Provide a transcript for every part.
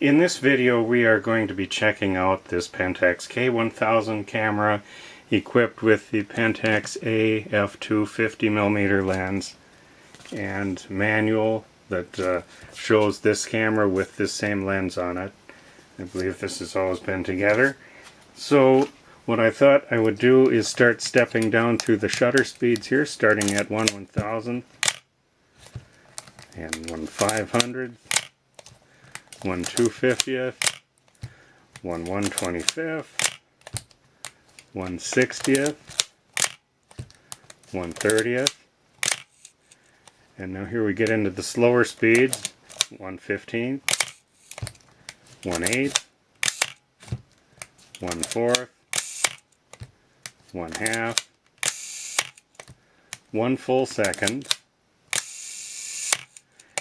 In this video we are going to be checking out this Pentax K1000 camera equipped with the Pentax f2 50mm lens and manual that shows this camera with this same lens on it. I believe this has always been together. So what I thought I would do is start stepping down through the shutter speeds here, starting at 1/1000th and 1/500th. 1/250th, 1/125th, 1/60th, 1/30th, and now here we get into the slower speeds. 1/15th, 1/8th, 1/4th, 1/2, 1 full second.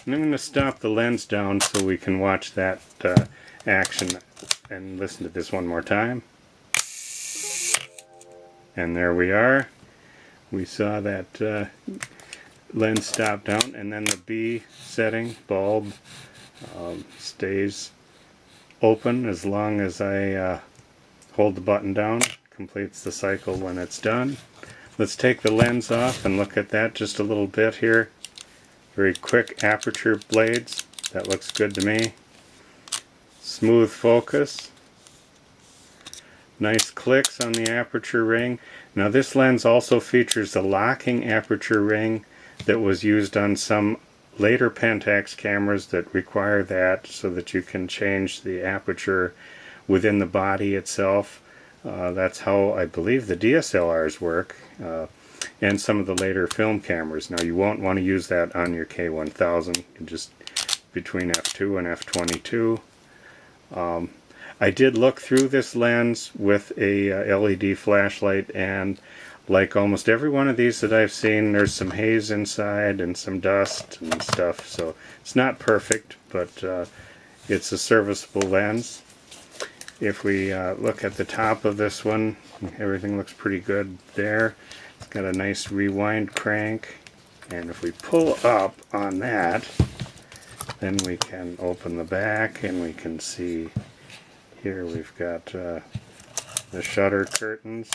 And I'm going to stop the lens down so we can watch that action and listen to this one more time. And there we are. We saw that lens stop down, and then the B setting bulb stays open as long as I hold the button down. Completes the cycle when it's done. Let's take the lens off and look at that just a little bit here. Very quick aperture blades. That looks good to me. Smooth focus. Nice clicks on the aperture ring. Now this lens also features a locking aperture ring that was used on some later Pentax cameras that require that so that you can change the aperture within the body itself. That's how I believe the DSLRs work. And some of the later film cameras. Now you won't want to use that on your K1000, just between f2 and f22. I did look through this lens with a LED flashlight, and like almost every one of these that I've seen, there's some haze inside and some dust and stuff, so it's not perfect, but it's a serviceable lens. If we look at the top of this one, everything looks pretty good there. It's got a nice rewind crank, and if we pull up on that, then we can open the back and we can see here we've got the shutter curtains,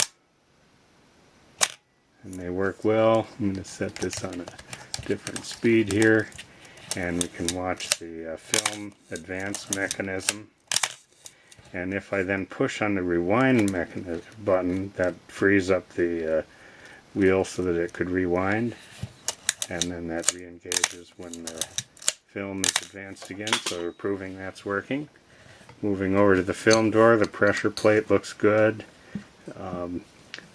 and they work well. I'm going to set this on a different speed here, and we can watch the film advance mechanism. And if I then push on the rewind button, that frees up the wheel so that it could rewind, and then that re-engages when the film is advanced again, so we're proving that's working. Moving over to the film door, the pressure plate looks good.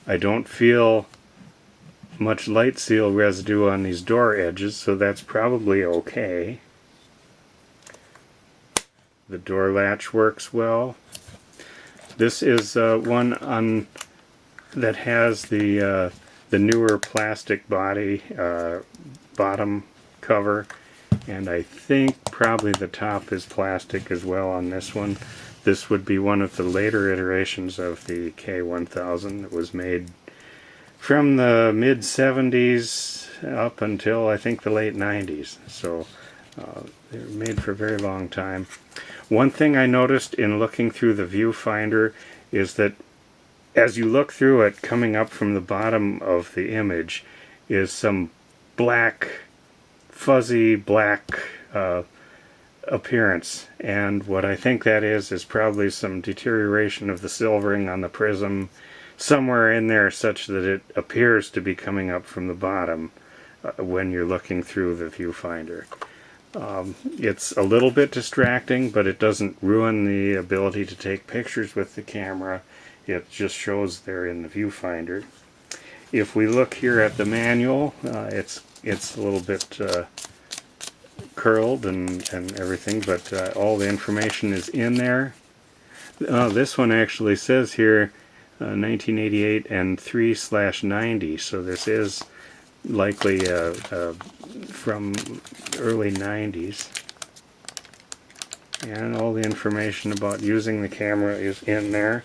I don't feel much light seal residue on these door edges, so that's probably okay. The door latch works well. This is one on that has the newer plastic body bottom cover, and I think probably the top is plastic as well on this one. This would be one of the later iterations of the K1000 that was made from the mid 70s up until I think the late 90s, so they were made for a very long time. One thing I noticed in looking through the viewfinder is that as you look through it, coming up from the bottom of the image is some black, fuzzy black appearance, and what I think that is probably some deterioration of the silvering on the prism somewhere in there, such that it appears to be coming up from the bottom when you're looking through the viewfinder. It's a little bit distracting, but it doesn't ruin the ability to take pictures with the camera. It just shows there in the viewfinder. If we look here at the manual, it's a little bit curled and everything, but all the information is in there. This one actually says here 1988 and 3/90, so this is likely from early 90s. And all the information about using the camera is in there.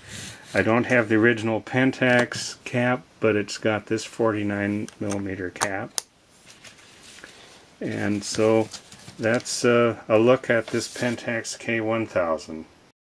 I don't have the original Pentax cap, but it's got this 49mm cap. And so that's a look at this Pentax K1000.